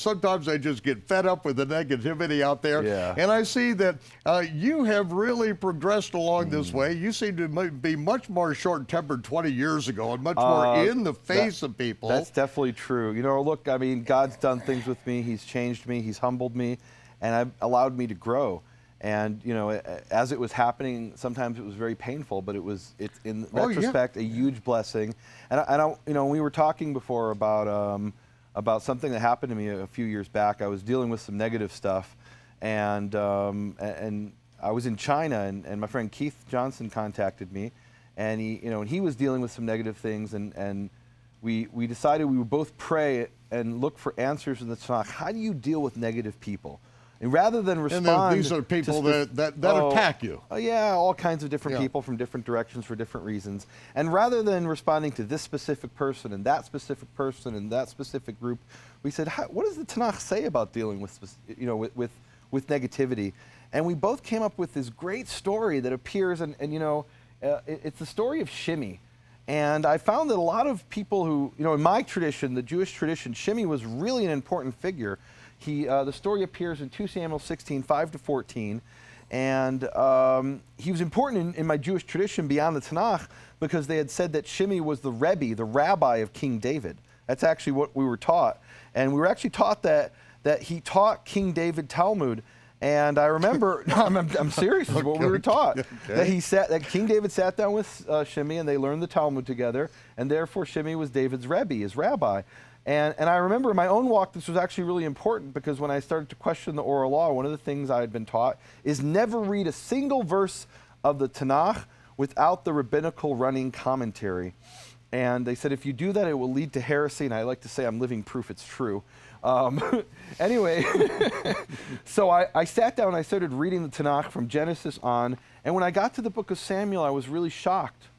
sometimes I just get fed up with the negativity out there. Yeah. And I see that you have really progressed along this way. You seem to be much more short-tempered 20 years ago and much more in the face of people. That's definitely true. You know, look, I mean, God's done things with me. He's changed me. He's humbled me, and allowed me to grow. And, you know, as it was happening, sometimes it was very painful, but it's in retrospect a huge blessing. And I you know, we were talking before about something that happened to me a few years back. I was dealing with some negative stuff, and I was in China, and my friend Keith Johnson contacted me, and he was dealing with some negative things, and we decided we would both pray and look for answers in the Tanakh. How do you deal with negative people? And rather than respond, and these are people that attack you. Yeah, all kinds of different people from different directions for different reasons. And rather than responding to this specific person and that specific person and that specific group, we said, what does the Tanakh say about dealing with negativity? And we both came up with this great story that appears, it's the story of Shimei. And I found that a lot of people who, in my tradition, the Jewish tradition, Shimei was really an important figure. The story appears in 2 Samuel 16, 5-14, and he was important in my Jewish tradition beyond the Tanakh because they had said that Shimei was the Rebbe, the rabbi of King David. That's actually what we were taught. And we were actually taught that he taught King David Talmud. And I remember, I'm serious, this is what we were taught, that King David sat down with Shimei and they learned the Talmud together, and therefore Shimei was David's Rebbe, his rabbi. And I remember in my own walk, this was actually really important because when I started to question the oral law, one of the things I had been taught is never read a single verse of the Tanakh without the rabbinical running commentary. And they said, if you do that, it will lead to heresy. And I like to say I'm living proof it's true. Anyway, so I sat down and I started reading the Tanakh from Genesis on. And when I got to the book of Samuel, I was really shocked.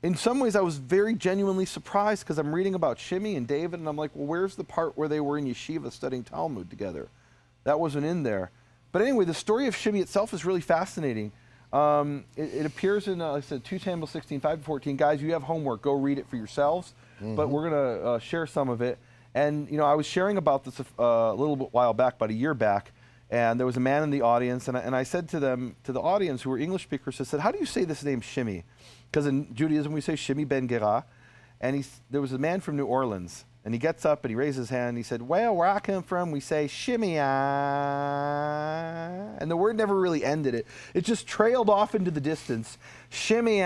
In some ways, I was very genuinely surprised because I'm reading about Shimei and David, and I'm like, well, where's the part where they were in yeshiva studying Talmud together? That wasn't in there. But anyway, the story of Shimei itself is really fascinating. It appears in, like I said, 2 Samuel 16, 5-14. Guys, you have homework. Go read it for yourselves. But we're going to share some of it. And, I was sharing about this a little while back, about a year back, and there was a man in the audience, and I said to the audience who were English speakers, I said, how do you say this name Shimei? Because in Judaism we say Shimei ben Gera, and there was a man from New Orleans, and he gets up and he raises his hand and he said, well, where I come from we say Shimei, and the word never really ended. It just trailed off into the distance. Shimei,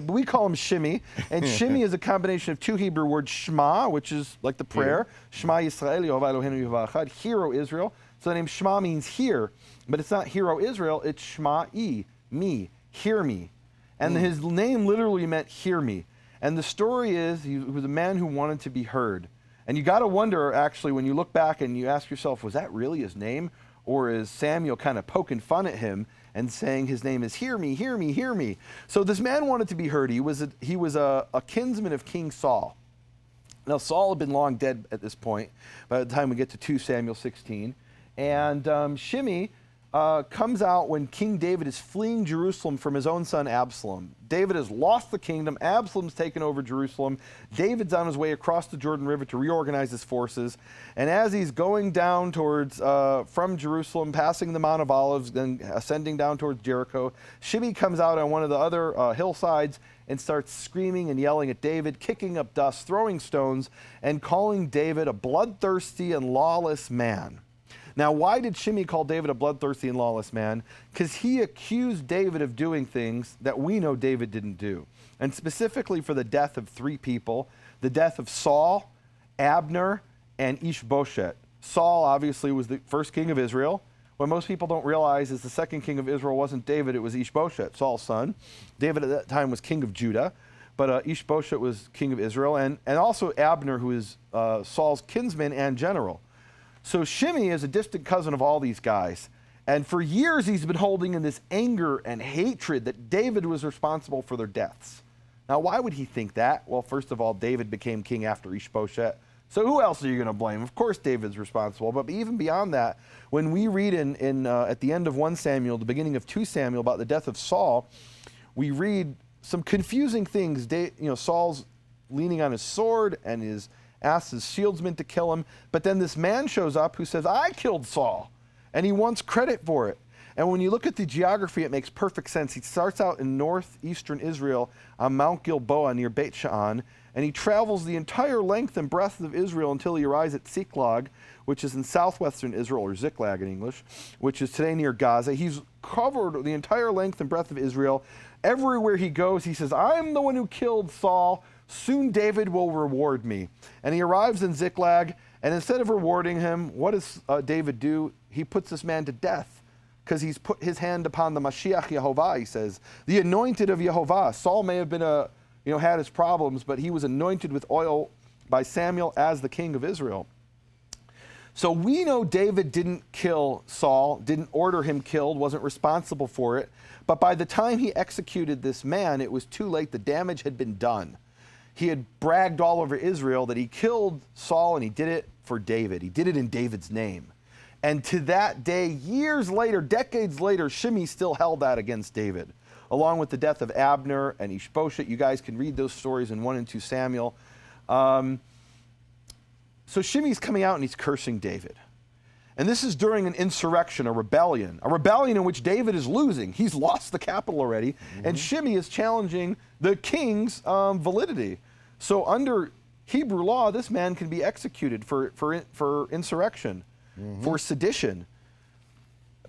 but we call him Shimei, and Shimei is a combination of two Hebrew words, Shema, which is like the prayer, Shema Yisrael, Yehovah Eloheinu Yehovah Echad, Hero Israel. So the name Shema means hear, but it's not Hero Israel, it's Shema-I, me, hear me. And his name literally meant hear me. And the story is he was a man who wanted to be heard. And you got to wonder, actually, when you look back and you ask yourself, was that really his name? Or is Samuel kind of poking fun at him and saying his name is hear me, hear me, hear me? So this man wanted to be heard. He was a kinsman of King Saul. Now, Saul had been long dead at this point by the time we get to 2 Samuel 16. And Shimei comes out when King David is fleeing Jerusalem from his own son Absalom. David has lost the kingdom. Absalom's taken over Jerusalem. David's on his way across the Jordan River to reorganize his forces. And as he's going down towards, from Jerusalem, passing the Mount of Olives, then ascending down towards Jericho, Shimei comes out on one of the other hillsides and starts screaming and yelling at David, kicking up dust, throwing stones, and calling David a bloodthirsty and lawless man. Now, why did Shimei call David a bloodthirsty and lawless man? Because he accused David of doing things that we know David didn't do. And specifically for the death of 3 people, the death of Saul, Abner, and Ishbosheth. Saul, obviously, was the first king of Israel. What most people don't realize is the second king of Israel wasn't David, it was Ishbosheth, Saul's son. David at that time was king of Judah, but Ishbosheth was king of Israel, and also Abner, who is Saul's kinsman and general. So Shimei is a distant cousin of all these guys. And for years, he's been holding in this anger and hatred that David was responsible for their deaths. Now, why would he think that? Well, first of all, David became king after Ishbosheth. So who else are you going to blame? Of course, David's responsible. But even beyond that, when we read at the end of 1 Samuel, the beginning of 2 Samuel, about the death of Saul, we read some confusing things. Saul's leaning on his sword, and asks his shieldsmen to kill him. But then this man shows up who says, I killed Saul, and he wants credit for it. And when you look at the geography, it makes perfect sense. He starts out in northeastern Israel on Mount Gilboa near Beit Sha'an, and he travels the entire length and breadth of Israel until he arrives at Ziklag, which is in southwestern Israel, or Ziklag in English, which is today near Gaza. He's covered the entire length and breadth of Israel. Everywhere he goes, he says, I'm the one who killed Saul. Soon David will reward me. And he arrives in Ziklag, and instead of rewarding him, what does David do? He puts this man to death because he's put his hand upon the Mashiach Yehovah, he says. The anointed of Yehovah. Saul may have been had his problems, but he was anointed with oil by Samuel as the king of Israel. So we know David didn't kill Saul, didn't order him killed, wasn't responsible for it. But by the time he executed this man, it was too late. The damage had been done. He had bragged all over Israel that he killed Saul, and he did it for David. He did it in David's name. And to that day, years later, decades later, Shimei still held that against David, along with the death of Abner and Ishbosheth. You guys can read those stories in 1 and 2 Samuel. So Shimei's coming out and he's cursing David. And this is during an insurrection, a rebellion in which David is losing. He's lost the capital already, and Shimei is challenging the king's validity. So under Hebrew law, this man can be executed for insurrection, for sedition.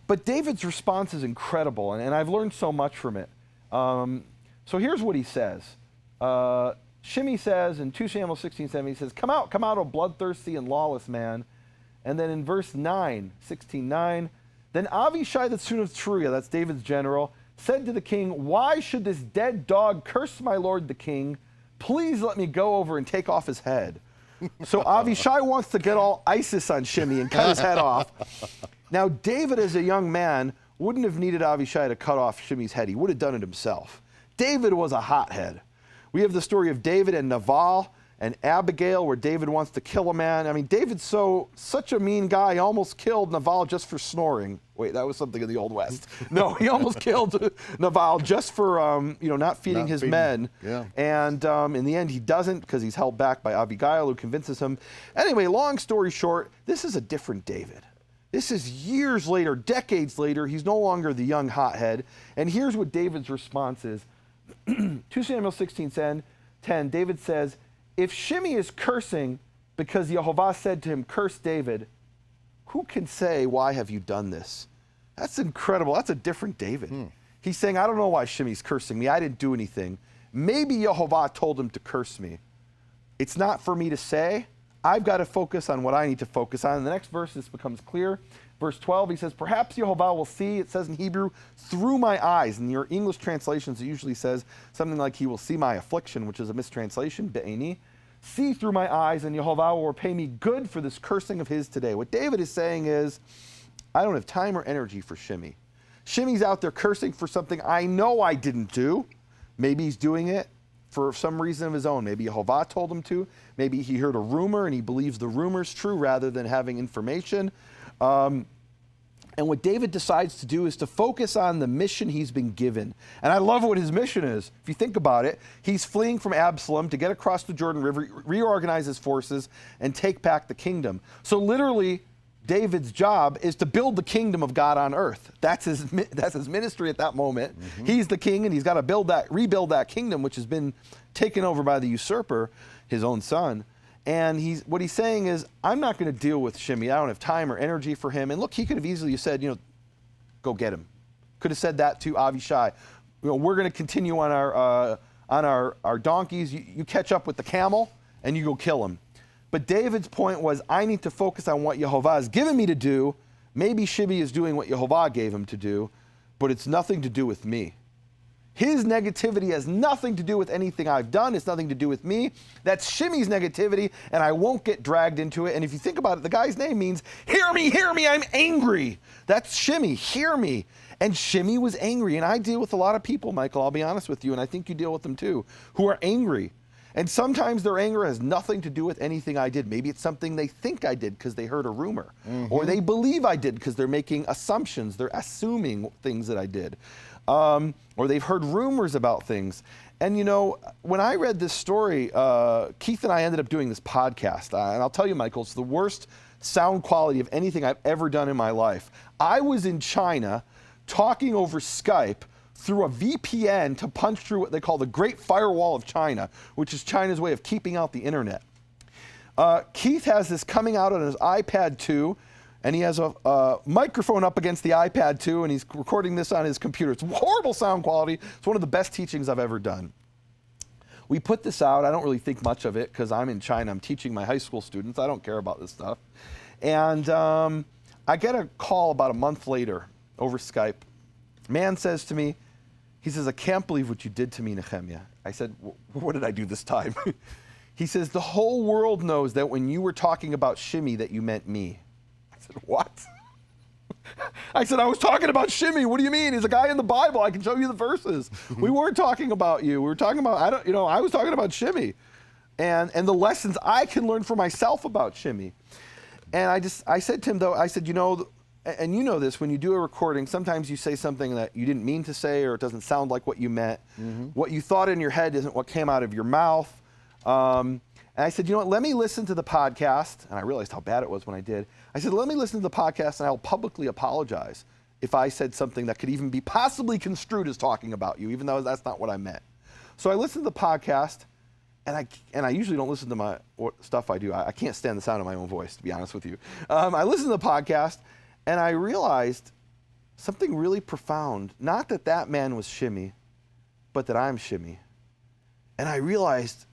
But David's response is incredible, and I've learned so much from it. So here's what he says. Shimei says in 2 Samuel 16:7, he says, come out, O bloodthirsty and lawless man. And then in verse 9, 16:9, then Avishai the son of Zeruiah, that's David's general, said to the king, why should this dead dog curse my lord the king? Please let me go over and take off his head. So Avishai wants to get all ISIS on Shimei and cut his head off. Now David as a young man wouldn't have needed Avishai to cut off Shimei's head. He would have done it himself. David was a hothead. We have the story of David and Nabal and Abigail, where David wants to kill a man. I mean, David's such a mean guy, he almost killed Nabal just for snoring. Wait, that was something in the Old West. No, he almost killed Nabal just for not feeding his men. Yeah. And in the end, he doesn't because he's held back by Abigail, who convinces him. Anyway, long story short, this is a different David. This is years later, decades later. He's no longer the young hothead. And here's what David's response is. 2 Samuel 16:10, David says, if Shimei is cursing because Yehovah said to him, curse David, who can say, why have you done this? That's incredible. That's a different David. He's saying, I don't know why Shimei's cursing me. I didn't do anything. Maybe Yehovah told him to curse me. It's not for me to say. I've got to focus on what I need to focus on. In the next verse, this becomes clear. Verse 12, he says, perhaps Yehovah will see, it says in Hebrew, through my eyes. In your English translations, it usually says something like, he will see my affliction, which is a mistranslation, be'eni. See through my eyes, and Yehovah will repay me good for this cursing of his today. What David is saying is, I don't have time or energy for Shimei. Shimei's out there cursing for something I know I didn't do. Maybe he's doing it for some reason of his own. Maybe Yehovah told him to. Maybe he heard a rumor and he believes the rumor's true rather than having information. And what David decides to do is to focus on the mission he's been given. And I love what his mission is. If you think about it, he's fleeing from Absalom to get across the Jordan River, reorganize his forces, and take back the kingdom. So literally, David's job is to build the kingdom of God on earth. That's his ministry at that moment. He's the king, and he's got to rebuild that kingdom, which has been taken over by the usurper, his own son. And what he's saying is, I'm not going to deal with Shimei. I don't have time or energy for him. And look, he could have easily said, go get him. Could have said that to Avishai. We're going to continue on our donkeys. You catch up with the camel and you go kill him. But David's point was, I need to focus on what Yehovah has given me to do. Maybe Shimei is doing what Yehovah gave him to do, but it's nothing to do with me. His negativity has nothing to do with anything I've done. It's nothing to do with me. That's Shimei's negativity, and I won't get dragged into it. And if you think about it, the guy's name means, hear me, I'm angry. That's Shimei, hear me. And Shimei was angry. And I deal with a lot of people, Michael, I'll be honest with you, and I think you deal with them too, who are angry. And sometimes their anger has nothing to do with anything I did. Maybe it's something they think I did because they heard a rumor. Or they believe I did because they're making assumptions. They're assuming things that I did. or they've heard rumors about things. And you know, when I read this story, Keith and I ended up doing this podcast. And I'll tell you, Michael, it's the worst sound quality of anything I've ever done in my life. I was in China talking over Skype through a VPN to punch through what they call the Great Firewall of China, which is China's way of keeping out the internet. Keith has this coming out on his iPad 2, and he has a microphone up against the iPad 2, and he's recording this on his computer. It's horrible sound quality. It's one of the best teachings I've ever done. We put this out. I don't really think much of it because I'm in China. I'm teaching my high school students. I don't care about this stuff. And I get a call about a month later over Skype. Man says to me, he says, I can't believe what you did to me, Nehemia. I said, what did I do this time? He says, the whole world knows that when you were talking about Shimmy that you meant me. I said, what? I said, I was talking about Shimmy. What do you mean? He's a guy in the Bible. I can show you the verses. We weren't talking about you. We were talking about, I was talking about Shimmy and the lessons I can learn for myself about Shimmy. And I said to him, though, I said, you know, and you know this, when you do a recording, sometimes you say something that you didn't mean to say or it doesn't sound like what you meant. What you thought in your head isn't what came out of your mouth. And I said, you know what, let me listen to the podcast. And I realized how bad it was when I did. I said, let me listen to the podcast and I'll publicly apologize if I said something that could even be possibly construed as talking about you, even though that's not what I meant. So I listened to the podcast, and I usually don't listen to my stuff I do. I can't stand the sound of my own voice, to be honest with you. I listened to the podcast, and I realized something really profound. Not that that man was Shimmy, but that I'm Shimmy. And I realized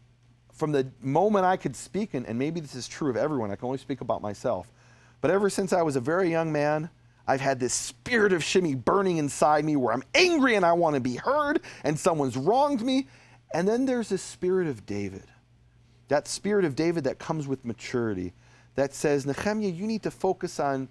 from the moment I could speak, and maybe this is true of everyone, I can only speak about myself, but ever since I was a very young man, I've had this spirit of Shimmy burning inside me where I'm angry and I want to be heard and someone's wronged me. And then there's this spirit of David, that spirit of David that comes with maturity, that says, Nehemia, you need to focus on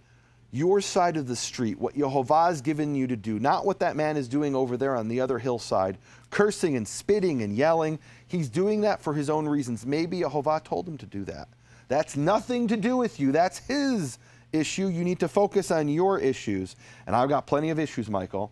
your side of the street, what Yehovah has given you to do, not what that man is doing over there on the other hillside, cursing and spitting and yelling. He's doing that for his own reasons. Maybe Yehovah told him to do that. That's nothing to do with you. That's his issue. You need to focus on your issues. And I've got plenty of issues, Michael.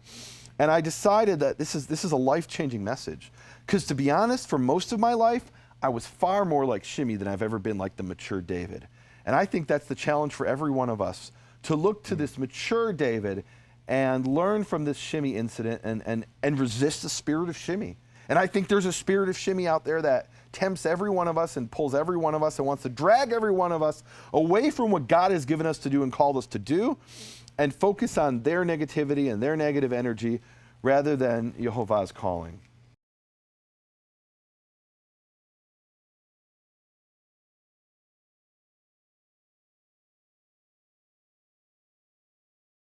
And I decided that this is a life-changing message. Because to be honest, for most of my life, I was far more like Shimmy than I've ever been like the mature David. And I think that's the challenge for every one of us, to look to this mature David and learn from this Shimmy incident and resist the spirit of Shimmy. And I think there's a spirit of Shimmy out there that tempts every one of us and pulls every one of us and wants to drag every one of us away from what God has given us to do and called us to do, and focus on their negativity and their negative energy rather than Yehovah's calling.